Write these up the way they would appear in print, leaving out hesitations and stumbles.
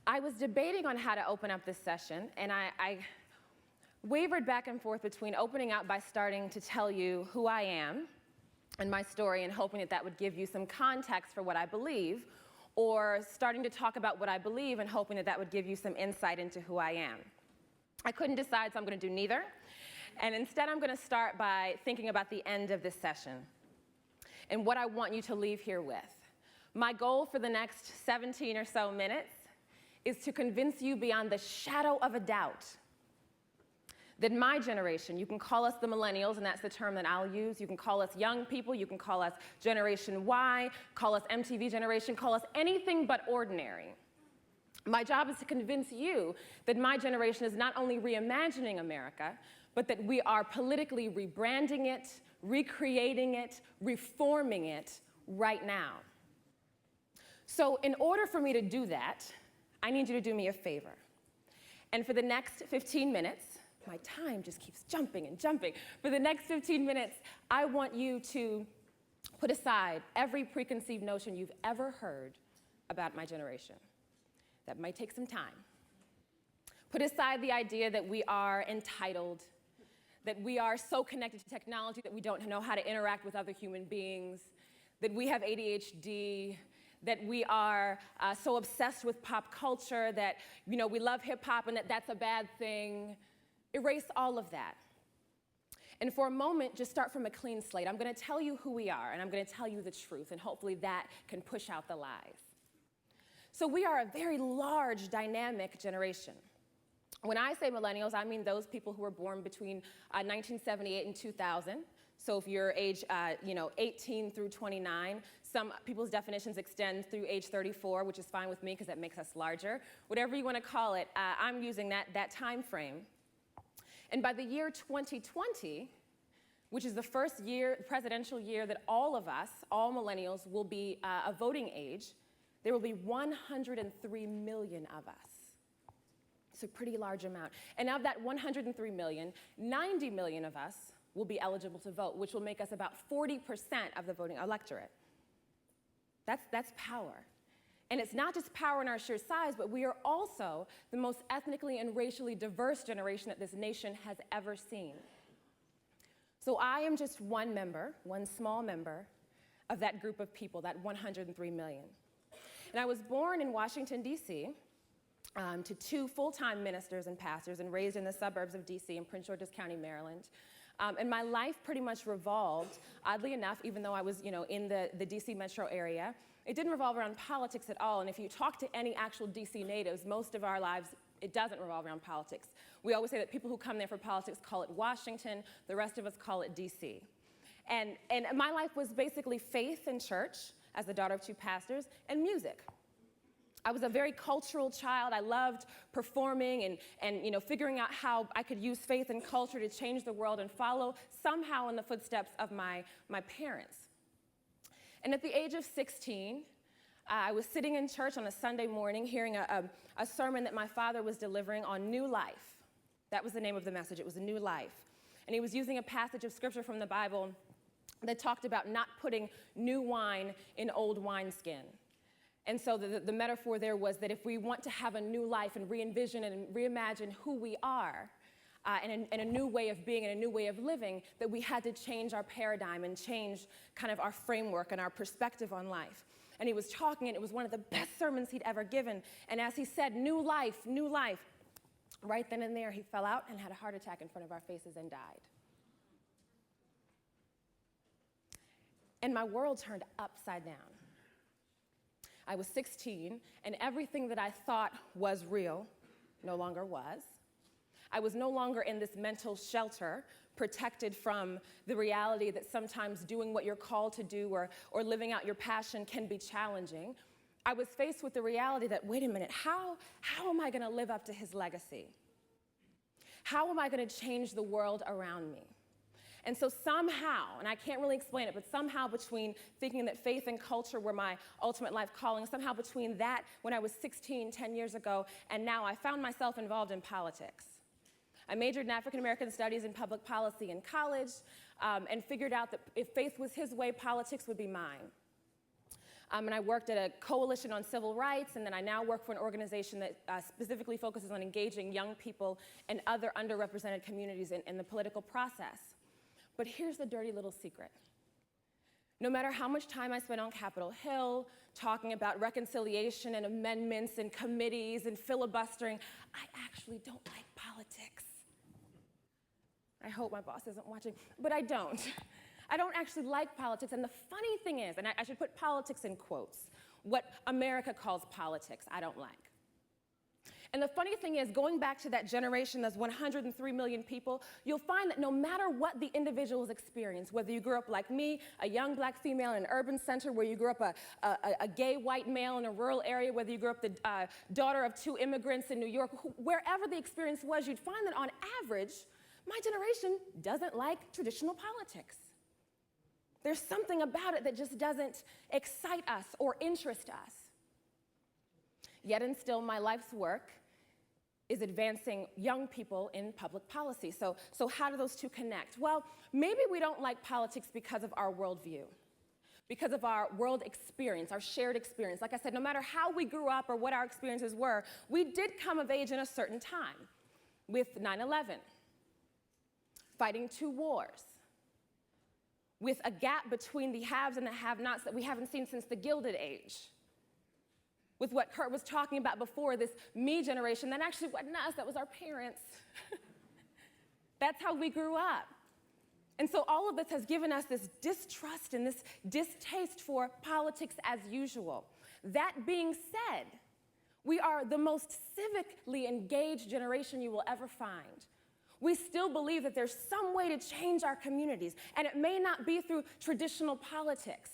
I was debating on how to open up this session, and I wavered back and forth between opening up by starting to tell you who I am and my story and hoping that that would give you some context for what I believe, or starting to talk about what I believe and hoping that that would give you some insight into who I am. I couldn't decide, so I'm going to do neither. And instead, I'm going to start by thinking about the end of this session and what I want you to leave here with. My goal for the next 17 or so minutes is to convince you beyond the shadow of a doubt that my generation, you can call us the millennials, and that's the term that I'll use, you can call us young people, you can call us Generation Y, call us MTV generation, call us anything but ordinary. My job is to convince you that my generation is not only reimagining America, but that we are politically rebranding it, recreating it, reforming it right now. So in order for me to do that, I need you to do me a favor. And for the next 15 minutes, my time just keeps jumping and jumping. For the next 15 minutes, I want you to put aside every preconceived notion you've ever heard about my generation. That might take some time. Put aside the idea that we are entitled, that we are so connected to technology that we don't know how to interact with other human beings, that we have ADHD, that we are so obsessed with pop culture that, we love hip hop and that that's a bad thing. Erase all of that. And for a moment, just start from a clean slate. I'm going to tell you who we are, and I'm going to tell you the truth, and hopefully that can push out the lies. So we are a very large, dynamic generation. When I say millennials, I mean those people who were born between 1978 and 2000. So if you're age 18 through 29, some people's definitions extend through age 34, which is fine with me because that makes us larger. Whatever you want to call it, I'm using that time frame. And by the year 2020, which is the first presidential year that all of us, all millennials, will be a voting age, there will be 103 million of us. It's a pretty large amount. And of that 103 million, 90 million of us will be eligible to vote, which will make us about 40% of the voting electorate. That's power. And it's not just power in our sheer size, but we are also the most ethnically and racially diverse generation that this nation has ever seen. So I am just one small member of that group of people, that 103 million. And I was born in Washington, D.C., to two full-time ministers and pastors and raised in the suburbs of D.C. in Prince George's County, Maryland. And my life pretty much revolved, oddly enough, even though I was in the D.C. metro area, it didn't revolve around politics at all. And if you talk to any actual D.C. natives, most of our lives, it doesn't revolve around politics. We always say that people who come there for politics call it Washington, the rest of us call it D.C. And my life was basically faith and church, as the daughter of two pastors, and music. I was a very cultural child. I loved performing and figuring out how I could use faith and culture to change the world and follow somehow in the footsteps of my parents. And at the age of 16, I was sitting in church on a Sunday morning hearing a sermon that my father was delivering on new life. That was the name of the message. It was a new life. And he was using a passage of scripture from the Bible that talked about not putting new wine in old wineskin. And so the metaphor there was that if we want to have a new life and re-envision and reimagine who we are and a new way of being and a new way of living, that we had to change our paradigm and change kind of our framework and our perspective on life. And he was talking, and it was one of the best sermons he'd ever given. And as he said, new life, right then and there, he fell out and had a heart attack in front of our faces and died. And my world turned upside down. I was 16, and everything that I thought was real no longer was. I was no longer in this mental shelter, protected from the reality that sometimes doing what you're called to do or living out your passion can be challenging. I was faced with the reality that, wait a minute, how am I going to live up to his legacy? How am I going to change the world around me? And so somehow, and I can't really explain it, but somehow between thinking that faith and culture were my ultimate life calling, somehow between that when I was 16, 10 years ago, and now I found myself involved in politics. I majored in African American studies and public policy in college and figured out that if faith was his way, politics would be mine. and I worked at a coalition on civil rights, and then I now work for an organization that specifically focuses on engaging young people and other underrepresented communities in the political process. But here's the dirty little secret. No matter how much time I spend on Capitol Hill talking about reconciliation and amendments and committees and filibustering, I actually don't like politics. I hope my boss isn't watching, but I don't. I don't actually like politics, and the funny thing is, and I should put politics in quotes, what America calls politics, I don't like. And the funny thing is, going back to that generation, those 103 million people, you'll find that no matter what the individual's experience, whether you grew up like me, a young black female in an urban center, where you grew up a gay white male in a rural area, whether you grew up the daughter of 2 immigrants in New York, wherever the experience was, you'd find that on average, my generation doesn't like traditional politics. There's something about it that just doesn't excite us or interest us. Yet and still, my life's work is advancing young people in public policy. So how do those two connect? Well, maybe we don't like politics because of our worldview, because of our world experience, our shared experience. Like I said, no matter how we grew up or what our experiences were, we did come of age in a certain time, with 9/11, fighting 2 wars, with a gap between the haves and the have-nots that we haven't seen since the Gilded Age, with what Kurt was talking about before, this me generation, that actually wasn't us, that was our parents. That's how we grew up. And so all of this has given us this distrust and this distaste for politics as usual. That being said, we are the most civically engaged generation you will ever find. We still believe that there's some way to change our communities, and it may not be through traditional politics.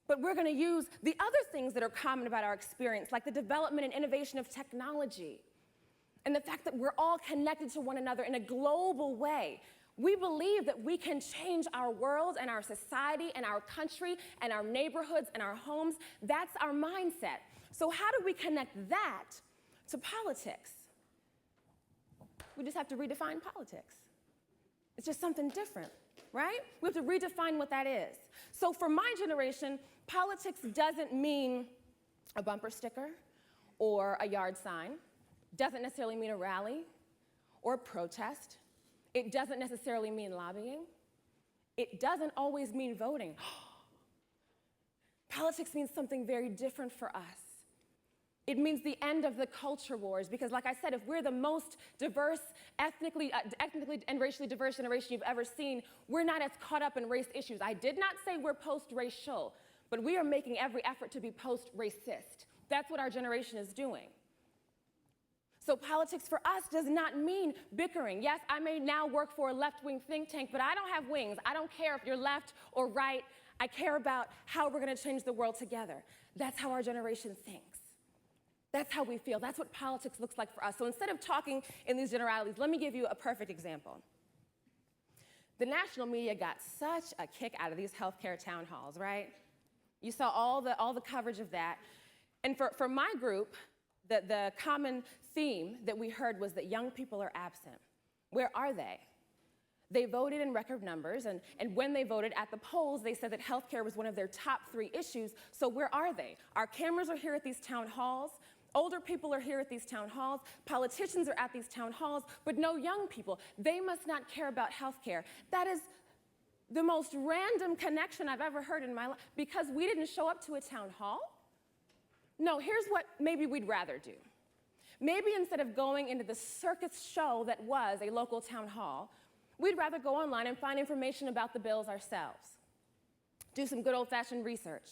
But we're going to use the other things that are common about our experience, like the development and innovation of technology, and the fact that we're all connected to one another in a global way. We believe that we can change our world and our society and our country and our neighborhoods and our homes. That's our mindset. So how do we connect that to politics? We just have to redefine politics. It's just something different, right? We have to redefine what that is. So for my generation, politics doesn't mean a bumper sticker or a yard sign, doesn't necessarily mean a rally or a protest. It doesn't necessarily mean lobbying. It doesn't always mean voting. Politics means something very different for us. It means the end of the culture wars, because like I said, if we're the most diverse, ethnically and racially diverse generation you've ever seen, we're not as caught up in race issues. I did not say we're post-racial, but we are making every effort to be post-racist. That's what our generation is doing. So politics for us does not mean bickering. Yes, I may now work for a left-wing think tank, but I don't have wings. I don't care if you're left or right. I care about how we're going to change the world together. That's how our generation thinks. That's how we feel. That's what politics looks like for us. So instead of talking in these generalities, let me give you a perfect example. The national media got such a kick out of these healthcare town halls, right? You saw all the coverage of that. And for my group, the common theme that we heard was that young people are absent. Where are they? They voted in record numbers, and when they voted at the polls, they said that healthcare was one of their top 3 issues. So where are they? Our cameras are here at these town halls. Older people are here at these town halls. Politicians are at these town halls, but no young people. They must not care about healthcare. That is the most random connection I've ever heard in my life. Because we didn't show up to a town hall? No, here's what maybe we'd rather do. Maybe instead of going into the circus show that was a local town hall, we'd rather go online and find information about the bills ourselves. Do some good old-fashioned research.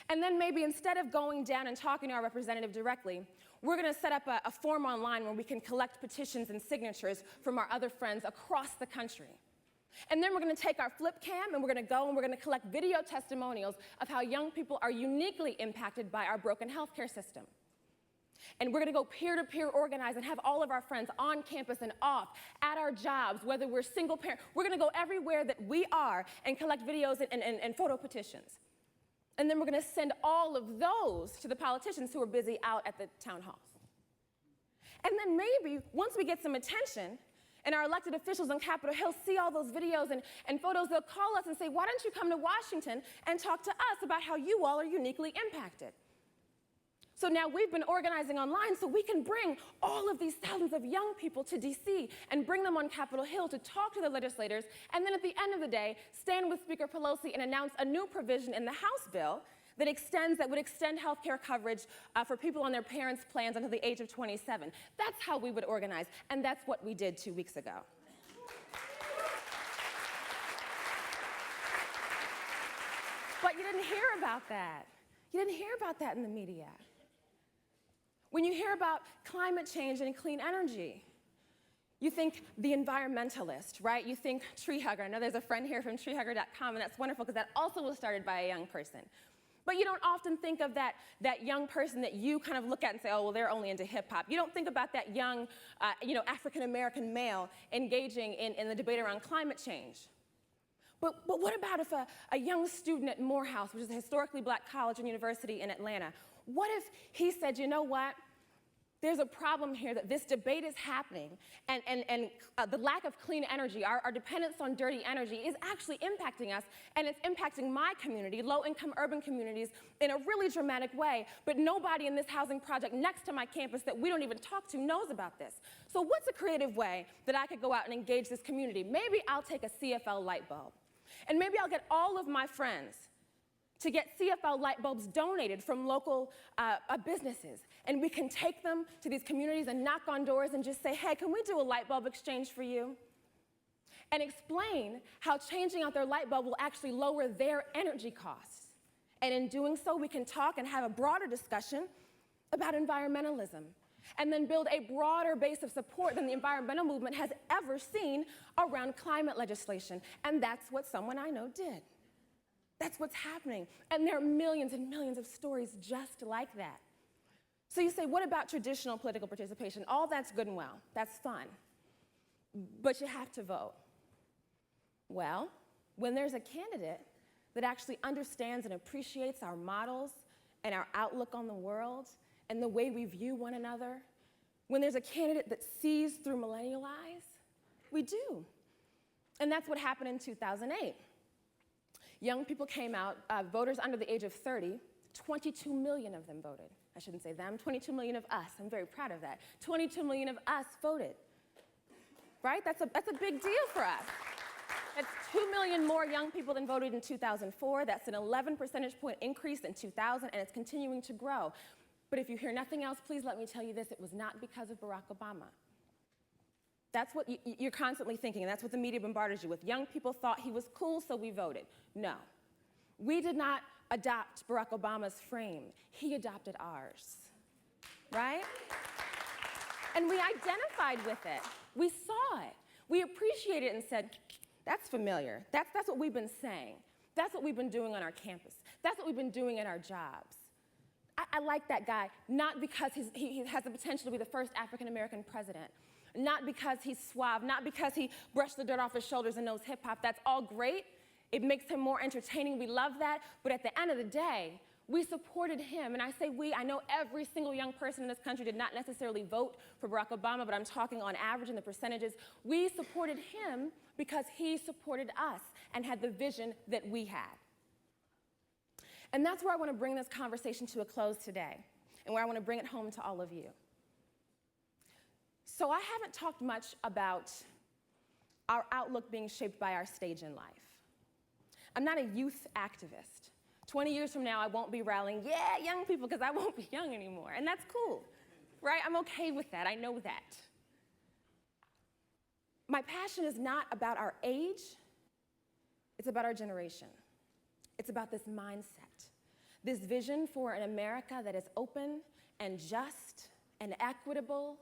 And then maybe instead of going down and talking to our representative directly, we're going to set up a form online where we can collect petitions and signatures from our other friends across the country. And then we're going to take our flip cam and we're going to go and we're going to collect video testimonials of how young people are uniquely impacted by our broken healthcare system. And we're going to go peer-to-peer organize and have all of our friends on campus and off, at our jobs, whether we're single parent. We're going to go everywhere that we are and collect videos and photo petitions. And then we're going to send all of those to the politicians who are busy out at the town halls. And then maybe, once we get some attention, And our elected officials on Capitol Hill see all those videos and photos. They'll call us and say, why don't you come to Washington and talk to us about how you all are uniquely impacted? So now we've been organizing online so we can bring all of these thousands of young people to DC and bring them on Capitol Hill to talk to the legislators, and then at the end of the day, stand with Speaker Pelosi and announce a new provision in the House bill that would extend health care coverage for people on their parents' plans until the age of 27. That's how we would organize, and that's what we did 2 weeks ago. But you didn't hear about that. You didn't hear about that in the media. When you hear about climate change and clean energy, you think the environmentalist, right? You think tree hugger. I know there's a friend here from treehugger.com, and that's wonderful because that also was started by a young person. But you don't often think of that young person that you kind of look at and say, oh, well, they're only into hip hop. You don't think about that young, African-American male engaging in the debate around climate change. But what about if a young student at Morehouse, which is a historically black college and university in Atlanta, what if he said, you know what? There's a problem here that this debate is happening, and the lack of clean energy, our dependence on dirty energy is actually impacting us, and it's impacting my community, low-income urban communities, in a really dramatic way, but nobody in this housing project next to my campus that we don't even talk to knows about this. So what's a creative way that I could go out and engage this community? Maybe I'll take a CFL light bulb, and maybe I'll get all of my friends to get CFL light bulbs donated from local businesses. And we can take them to these communities and knock on doors and just say, hey, can we do a light bulb exchange for you? And explain how changing out their light bulb will actually lower their energy costs. And in doing so, we can talk and have a broader discussion about environmentalism, and then build a broader base of support than the environmental movement has ever seen around climate legislation. And that's what someone I know did. That's what's happening. And there are millions and millions of stories just like that. So you say, what about traditional political participation? All that's good and well. That's fun. But you have to vote. Well, when there's a candidate that actually understands and appreciates our models and our outlook on the world and the way we view one another, when there's a candidate that sees through millennial eyes, we do. And that's what happened in 2008. Young people came out, voters under the age of 30, 22 million of them voted. I shouldn't say them, 22 million of us. I'm very proud of that. 22 million of us voted, right? That's a big deal for us. That's 2 million more young people than voted in 2004. That's an 11 percentage point increase in 2000, and it's continuing to grow. But if you hear nothing else, please let me tell you this, it was not because of Barack Obama. That's what you're constantly thinking, and that's what the media bombards you with. Young people thought he was cool, so we voted. No. We did not adopt Barack Obama's frame. He adopted ours, right? And we identified with it. We saw it. We appreciated it and said, that's familiar. That's what we've been saying. That's what we've been doing on our campus. That's what we've been doing in our jobs. I like that guy, not because he has the potential to be the first African-American president, not because he's suave, not because he brushed the dirt off his shoulders and knows hip-hop. That's all great. It makes him more entertaining. We love that. But at the end of the day, we supported him. And I say we, I know every single young person in this country did not necessarily vote for Barack Obama, but I'm talking on average in the percentages. We supported him because he supported us and had the vision that we had. And that's where I want to bring this conversation to a close today, and where I want to bring it home to all of you. So I haven't talked much about our outlook being shaped by our stage in life. I'm not a youth activist. 20 years from now, I won't be rallying, yeah, young people, because I won't be young anymore. And that's cool, right? I'm okay with that. I know that. My passion is not about our age. It's about our generation. It's about this mindset, this vision for an America that is open and just and equitable,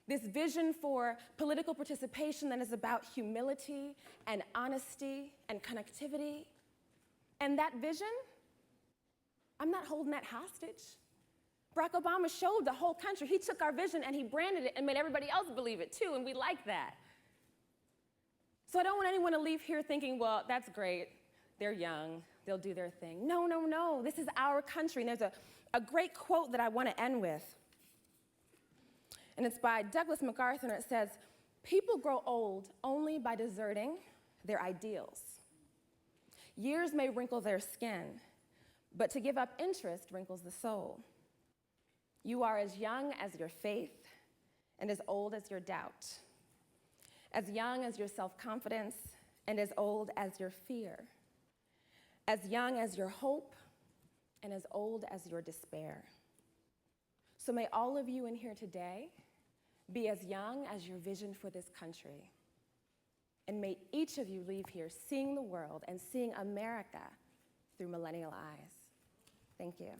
this vision for political participation that is about humility and honesty and connectivity. And that vision, I'm not holding that hostage. Barack Obama showed the whole country. He took our vision and he branded it and made everybody else believe it too, and we like that. So I don't want anyone to leave here thinking, well, that's great. They're young, they'll do their thing. No, no, no, this is our country. And there's a great quote that I want to end with. And it's by Douglas MacArthur, and it says, People grow old only by deserting their ideals. Years may wrinkle their skin, but to give up interest wrinkles the soul. You are as young as your faith and as old as your doubt, as young as your self-confidence and as old as your fear, as young as your hope and as old as your despair. So may all of you in here today be as young as your vision for this country. And may each of you leave here seeing the world and seeing America through millennial eyes. Thank you.